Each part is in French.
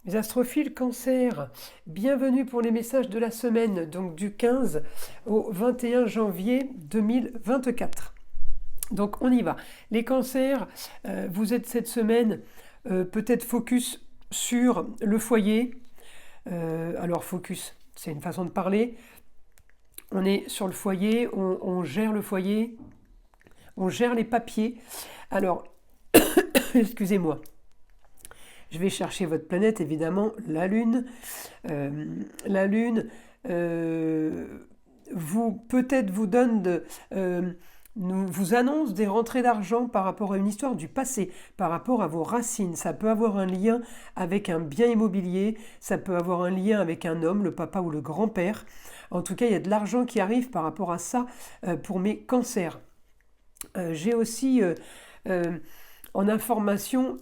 Mes astrophiles Cancer, bienvenue pour les messages de la semaine, donc du 15 au 21 janvier 2024. Donc on y va. Les cancers, vous êtes cette semaine peut-être focus sur le foyer. Alors focus, c'est une façon de parler. On est sur le foyer, on gère le foyer, on gère les papiers. Alors, excusez-moi. Je vais chercher votre planète, évidemment, la Lune. La Lune peut-être vous donne vous annonce des rentrées d'argent par rapport à une histoire du passé, par rapport à vos racines. Ça peut avoir un lien avec un bien immobilier, ça peut avoir un lien avec un homme, le papa ou le grand-père. En tout cas, il y a de l'argent qui arrive par rapport à ça pour mes cancers. J'ai aussi en information.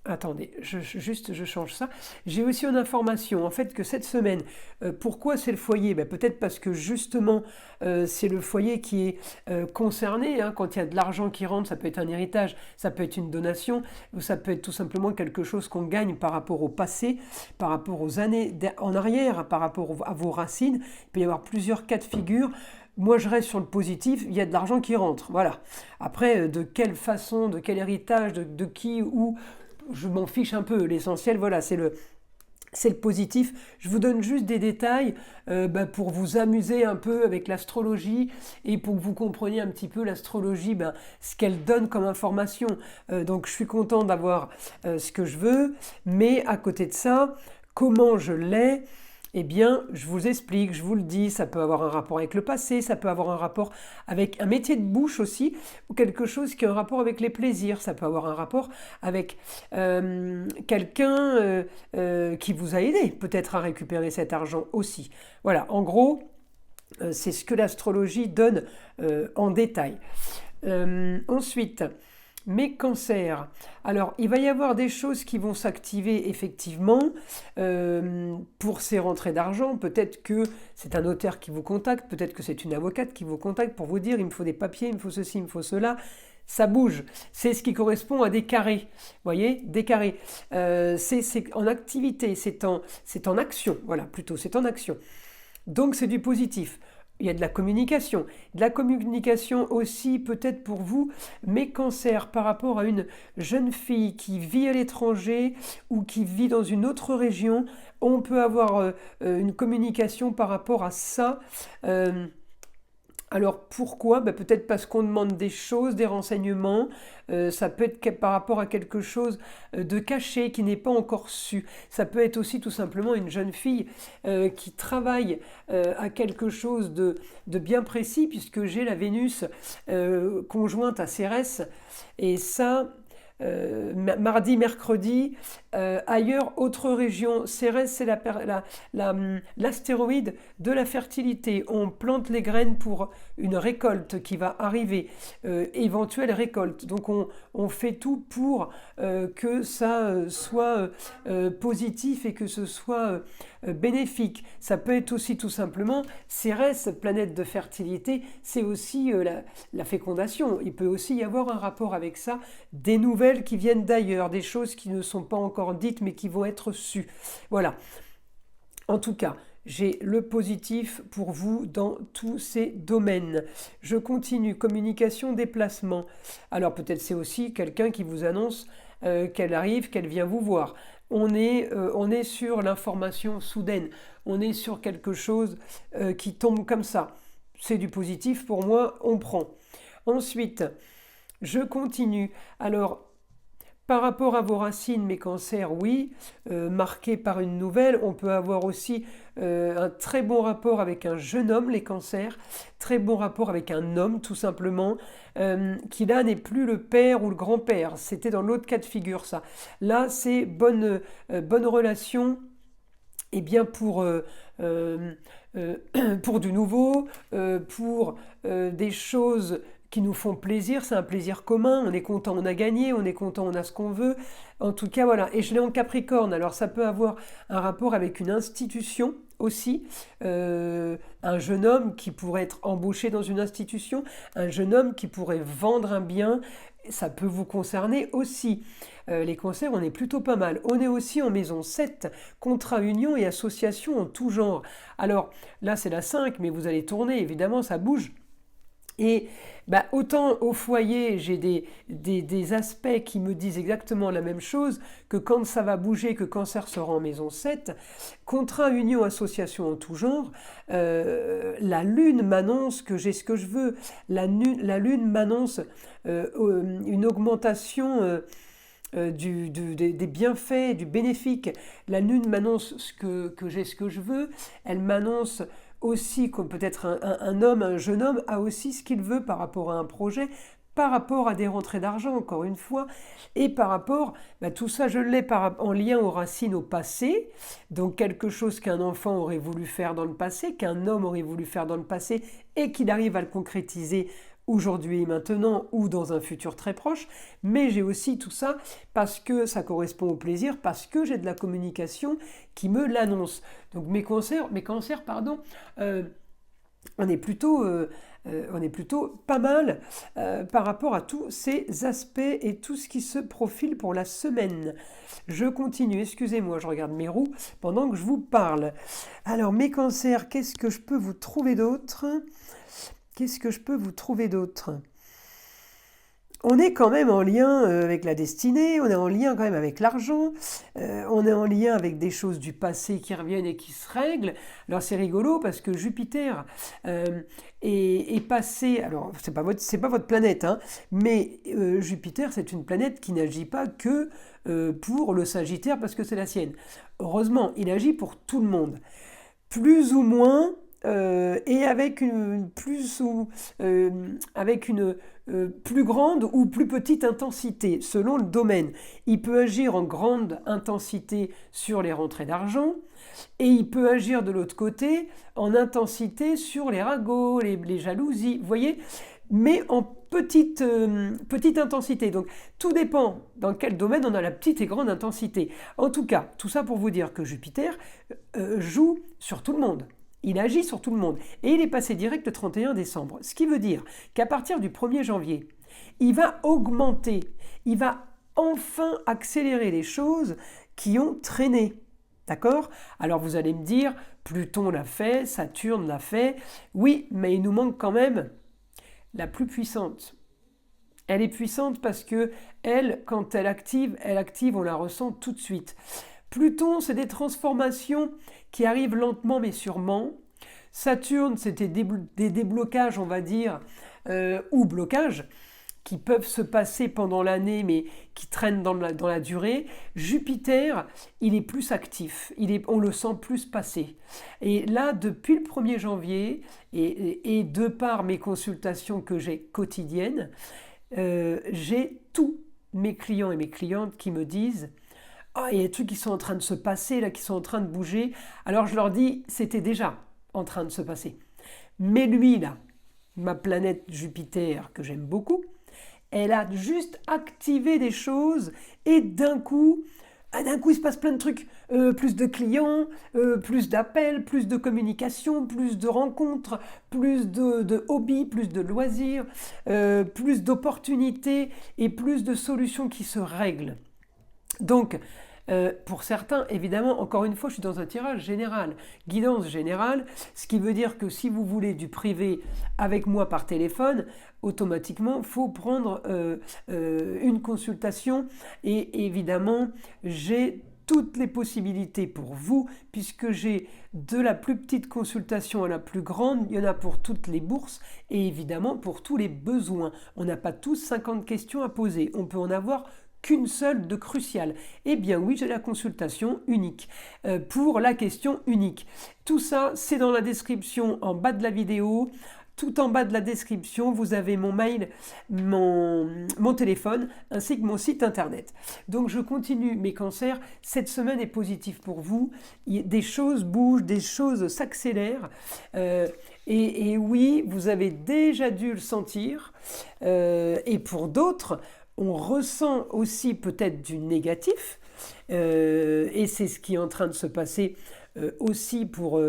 Attendez, je change ça. J'ai aussi une information, en fait, que cette semaine, pourquoi c'est le foyer? Peut-être parce que justement, c'est le foyer qui est concerné. Quand il y a de l'argent qui rentre, ça peut être un héritage, ça peut être une donation, ou ça peut être tout simplement quelque chose qu'on gagne par rapport au passé, par rapport aux années en arrière, par rapport à vos racines. Il peut y avoir plusieurs cas de figure. Moi, je reste sur le positif, il y a de l'argent qui rentre, voilà. Après, de quelle façon, de quel héritage, de qui, où, je m'en fiche un peu. L'essentiel, voilà, c'est le positif. Je vous donne juste des détails pour vous amuser un peu avec l'astrologie et pour que vous compreniez un petit peu l'astrologie, ce qu'elle donne comme information. Donc je suis content d'avoir ce que je veux, mais à côté de ça, comment je l'ai? Eh bien, je vous explique, je vous le dis, ça peut avoir un rapport avec le passé, ça peut avoir un rapport avec un métier de bouche aussi, ou quelque chose qui a un rapport avec les plaisirs, ça peut avoir un rapport avec quelqu'un qui vous a aidé peut-être à récupérer cet argent aussi. Voilà, en gros, c'est ce que l'astrologie donne en détail. Ensuite, mes cancers. Alors, il va y avoir des choses qui vont s'activer effectivement pour ces rentrées d'argent. Peut-être que c'est un notaire qui vous contacte, peut-être que c'est une avocate qui vous contacte pour vous dire il me faut des papiers, il me faut ceci, il me faut cela. Ça bouge. C'est ce qui correspond à des carrés. Vous voyez, des carrés. C'est en activité, c'est en action. Voilà, plutôt, c'est en action. Donc, c'est du positif. Il y a de la communication. De la communication aussi peut-être pour vous, mes cancers par rapport à une jeune fille qui vit à l'étranger ou qui vit dans une autre région. On peut avoir une communication par rapport à ça. Alors pourquoi? Peut-être parce qu'on demande des choses, des renseignements. Ça peut être par rapport à quelque chose de caché qui n'est pas encore su. Ça peut être aussi tout simplement une jeune fille qui travaille à quelque chose de bien précis, puisque j'ai la Vénus conjointe à Cérès. Et ça, mardi, mercredi, ailleurs, autre région. Cérès, c'est l'astéroïde de la fertilité. On plante les graines pour une récolte qui va arriver, éventuelle récolte. Donc on fait tout pour que ça soit positif et que ce soit bénéfique. Ça peut être aussi tout simplement, Cérès, planète de fertilité, c'est aussi la fécondation. Il peut aussi y avoir un rapport avec ça, des nouvelles qui viennent d'ailleurs, des choses qui ne sont pas encore dites mais qui vont être sues. Voilà. En tout cas, j'ai le positif pour vous dans tous ces domaines. Je continue. Communication, déplacement. Alors peut-être c'est aussi quelqu'un qui vous annonce qu'elle arrive, qu'elle vient vous voir. On est sur l'information soudaine. On est sur quelque chose qui tombe comme ça. C'est du positif pour moi, on prend. Ensuite, je continue. Alors, par rapport à vos racines, mes cancers, oui, marqués par une nouvelle. On peut avoir aussi un très bon rapport avec un jeune homme, les cancers, très bon rapport avec un homme, tout simplement, qui là n'est plus le père ou le grand-père. C'était dans l'autre cas de figure, ça. Là, c'est bonne relation. Et bien pour du nouveau, pour des choses qui nous font plaisir, c'est un plaisir commun, on est content, on a gagné, on est content, on a ce qu'on veut. En tout cas, voilà. Et je l'ai en Capricorne, alors ça peut avoir un rapport avec une institution aussi, un jeune homme qui pourrait être embauché dans une institution, un jeune homme qui pourrait vendre un bien, ça peut vous concerner aussi. Les cancers, on est plutôt pas mal. On est aussi en maison 7, contrat, union et association en tout genre. Alors là, c'est la 5, mais vous allez tourner, évidemment, ça bouge. Et bah, autant au foyer, j'ai des aspects qui me disent exactement la même chose que quand ça va bouger, que cancer sera en maison 7, contrat, union, association en tout genre, la lune m'annonce que j'ai ce que je veux, la lune m'annonce une augmentation des bienfaits, du bénéfique. La lune m'annonce que j'ai ce que je veux, elle m'annonce aussi comme peut-être un homme, un jeune homme a aussi ce qu'il veut par rapport à un projet, par rapport à des rentrées d'argent, encore une fois, et par rapport, tout ça je l'ai en lien aux racines au passé, donc quelque chose qu'un enfant aurait voulu faire dans le passé, qu'un homme aurait voulu faire dans le passé, et qu'il arrive à le concrétiser aujourd'hui et maintenant ou dans un futur très proche, mais j'ai aussi tout ça parce que ça correspond au plaisir, parce que j'ai de la communication qui me l'annonce. Donc mes cancers, on est plutôt pas mal par rapport à tous ces aspects et tout ce qui se profile pour la semaine. Je continue, excusez-moi, je regarde mes roues pendant que je vous parle. Alors mes cancers, qu'est-ce que je peux vous trouver d'autre ? On est quand même en lien avec la destinée, on est en lien quand même avec l'argent, on est en lien avec des choses du passé qui reviennent et qui se règlent. Alors c'est rigolo parce que Jupiter est passé, alors c'est pas votre planète, hein, mais Jupiter c'est une planète qui n'agit pas que pour le Sagittaire parce que c'est la sienne. Heureusement, il agit pour tout le monde. Plus ou moins... et avec une plus grande ou plus petite intensité, selon le domaine. Il peut agir en grande intensité sur les rentrées d'argent, et il peut agir de l'autre côté en intensité sur les ragots, les jalousies, vous voyez, mais en petite intensité. Donc tout dépend dans quel domaine on a la petite et grande intensité. En tout cas, tout ça pour vous dire que Jupiter joue sur tout le monde. Il agit sur tout le monde. Et il est passé direct le 31 décembre. Ce qui veut dire qu'à partir du 1er janvier, il va augmenter, il va enfin accélérer les choses qui ont traîné. D'accord ? Alors vous allez me dire, Pluton l'a fait, Saturne l'a fait. Oui, mais il nous manque quand même la plus puissante. Elle est puissante parce que elle, quand elle active, on la ressent tout de suite. Pluton, c'est des transformations qui arrivent lentement mais sûrement. Saturne, c'était des déblocages, on va dire, ou blocages, qui peuvent se passer pendant l'année mais qui traînent dans la durée. Jupiter, il est plus actif, on le sent plus passer. Et là, depuis le 1er janvier, et de par mes consultations que j'ai quotidiennes, j'ai tous mes clients et mes clientes qui me disent « Ah, il y a des trucs qui sont en train de se passer, là, qui sont en train de bouger. » Alors je leur dis « C'était déjà en train de se passer. » Mais lui, là, ma planète Jupiter, que j'aime beaucoup, elle a juste activé des choses et d'un coup, il se passe plein de trucs. Plus de clients, plus d'appels, plus de communication, plus de rencontres, plus de hobbies, plus de loisirs, plus d'opportunités et plus de solutions qui se règlent. Donc, pour certains, évidemment, encore une fois, je suis dans un tirage général, guidance générale, ce qui veut dire que si vous voulez du privé avec moi par téléphone, automatiquement, il faut prendre une consultation et évidemment, j'ai toutes les possibilités pour vous, puisque j'ai de la plus petite consultation à la plus grande, il y en a pour toutes les bourses et évidemment pour tous les besoins. On n'a pas tous 50 questions à poser, on peut en avoir qu'une seule de cruciale. Eh bien oui, j'ai la consultation unique pour la question unique. Tout ça, c'est dans la description en bas de la vidéo. Tout en bas de la description, vous avez mon mail, mon téléphone, ainsi que mon site internet. Donc je continue mes cancers. Cette semaine est positive pour vous. Des choses bougent, des choses s'accélèrent. Et oui, vous avez déjà dû le sentir. Et pour d'autres, on ressent aussi peut-être du négatif. Et c'est ce qui est en train de se passer aussi pour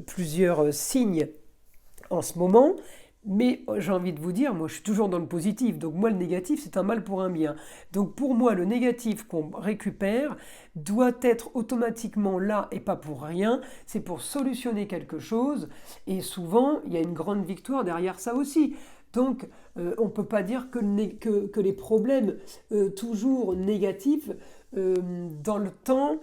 plusieurs signes en ce moment. Mais j'ai envie de vous dire, moi je suis toujours dans le positif, donc moi le négatif c'est un mal pour un bien. Donc pour moi le négatif qu'on récupère doit être automatiquement là et pas pour rien, c'est pour solutionner quelque chose et souvent il y a une grande victoire derrière ça aussi. Donc on ne peut pas dire que les problèmes toujours négatifs dans le temps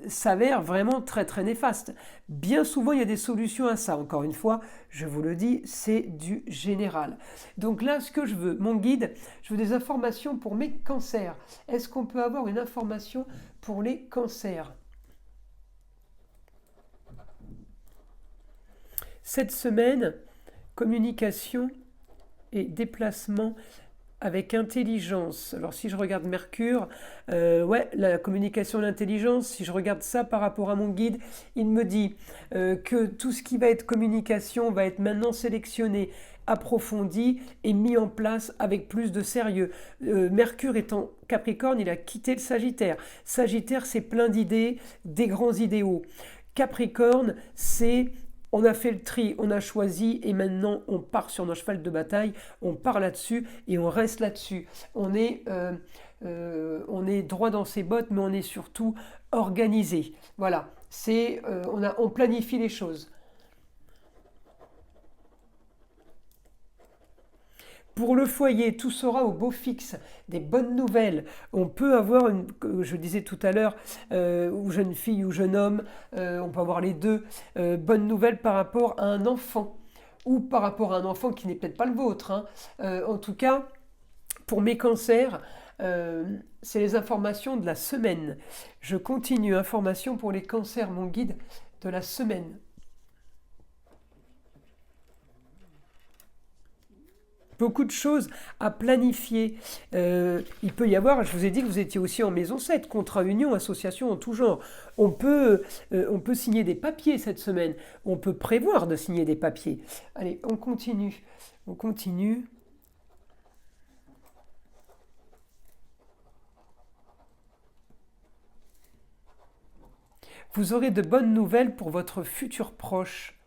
s'avère vraiment très très néfaste. Bien souvent, il y a des solutions à ça. Encore une fois, je vous le dis, c'est du général. Donc là, ce que je veux, mon guide, je veux des informations pour mes cancers. Est-ce qu'on peut avoir une information pour les cancers? Cette semaine, communication et déplacement avec intelligence. Alors si je regarde Mercure, ouais, la communication et l'intelligence, si je regarde ça par rapport à mon guide, il me dit que tout ce qui va être communication va être maintenant sélectionné, approfondi et mis en place avec plus de sérieux. Mercure étant Capricorne, il a quitté le Sagittaire. Sagittaire, c'est plein d'idées, des grands idéaux. Capricorne, c'est on a fait le tri, on a choisi et maintenant on part sur nos chevals de bataille, on part là-dessus et on reste là-dessus. On est droit dans ses bottes, mais on est surtout organisé. Voilà, on planifie les choses. Pour le foyer, tout sera au beau fixe, des bonnes nouvelles. On peut avoir, je disais tout à l'heure, ou jeune fille ou jeune homme, on peut avoir les deux, bonnes nouvelles par rapport à un enfant, ou par rapport à un enfant qui n'est peut-être pas le vôtre, hein. En tout cas, pour mes cancers, c'est les informations de la semaine. Je continue, informations pour les cancers, mon guide de la semaine. Beaucoup de choses à planifier. Il peut y avoir, je vous ai dit que vous étiez aussi en maison 7, contrat union, association en tout genre. On peut signer des papiers cette semaine. On peut prévoir de signer des papiers. Allez, on continue. On continue. Vous aurez de bonnes nouvelles pour votre futur proche.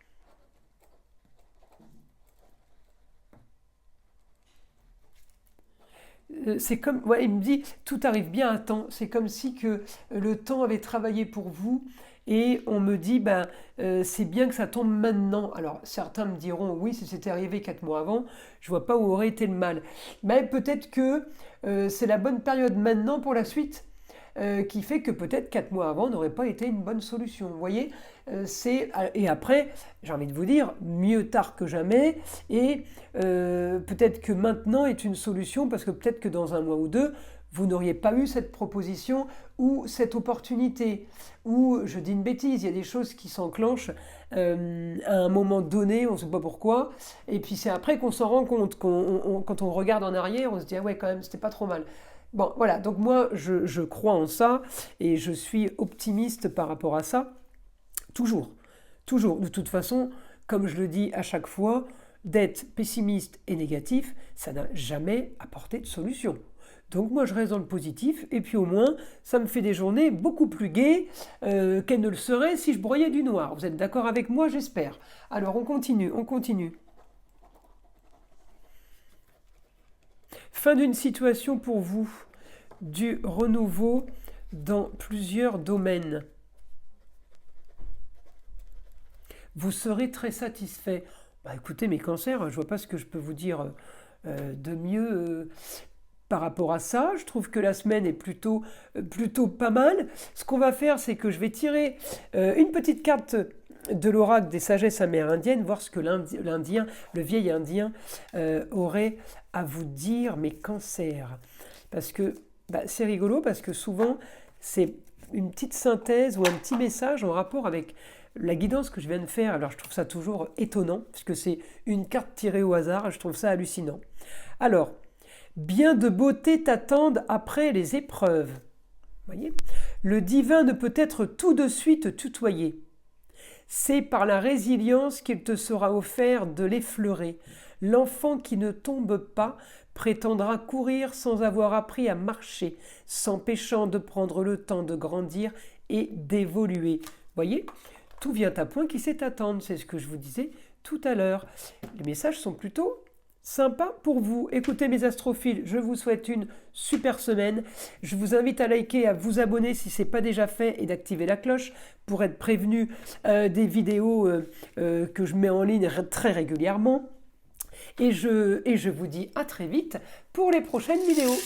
C'est comme, ouais, il me dit, tout arrive bien à temps. C'est comme si que le temps avait travaillé pour vous. Et on me dit, ben, c'est bien que ça tombe maintenant. Alors, certains me diront, oui, si c'était arrivé 4 mois avant, je vois pas où aurait été le mal. Mais peut-être que c'est la bonne période maintenant pour la suite. Qui fait que peut-être 4 mois avant n'aurait pas été une bonne solution. Vous voyez, et après, j'ai envie de vous dire, mieux tard que jamais, et peut-être que maintenant est une solution, parce que peut-être que dans un mois ou deux, vous n'auriez pas eu cette proposition ou cette opportunité. Ou, je dis une bêtise, il y a des choses qui s'enclenchent à un moment donné, on ne sait pas pourquoi, et puis c'est après qu'on s'en rend compte, quand on regarde en arrière, on se dit, ah ouais, quand même, c'était pas trop mal. Bon, voilà, donc moi, je crois en ça et je suis optimiste par rapport à ça. Toujours, toujours. De toute façon, comme je le dis à chaque fois, d'être pessimiste et négatif, ça n'a jamais apporté de solution. Donc moi, je reste dans le positif et puis au moins, ça me fait des journées beaucoup plus gaies qu'elles ne le seraient si je broyais du noir. Vous êtes d'accord avec moi, j'espère. Alors, on continue, on continue. Fin d'une situation pour vous, du renouveau dans plusieurs domaines. Vous serez très satisfait. Bah, écoutez, mes cancers, je ne vois pas ce que je peux vous dire de mieux par rapport à ça. Je trouve que la semaine est plutôt pas mal. Ce qu'on va faire, c'est que je vais tirer une petite carte de l'oracle des sagesses amérindiennes, voir ce que l'Indien, le vieil Indien, aurait à vous dire, mes cancers. Parce que c'est rigolo, parce que souvent, c'est une petite synthèse ou un petit message en rapport avec la guidance que je viens de faire, alors je trouve ça toujours étonnant, puisque c'est une carte tirée au hasard, je trouve ça hallucinant. Alors, bien de beauté t'attendent après les épreuves. Voyez, le divin ne peut être tout de suite tutoyé. C'est par la résilience qu'il te sera offert de l'effleurer. L'enfant qui ne tombe pas prétendra courir sans avoir appris à marcher, s'empêchant de prendre le temps de grandir et d'évoluer. Voyez, tout vient à point qui sait attendre, c'est ce que je vous disais tout à l'heure. Les messages sont plutôt sympas pour vous. Écoutez mes astrophiles, je vous souhaite une super semaine. Je vous invite à liker, à vous abonner si ce n'est pas déjà fait et d'activer la cloche pour être prévenu des vidéos que je mets en ligne très régulièrement. Et je vous dis à très vite pour les prochaines vidéos.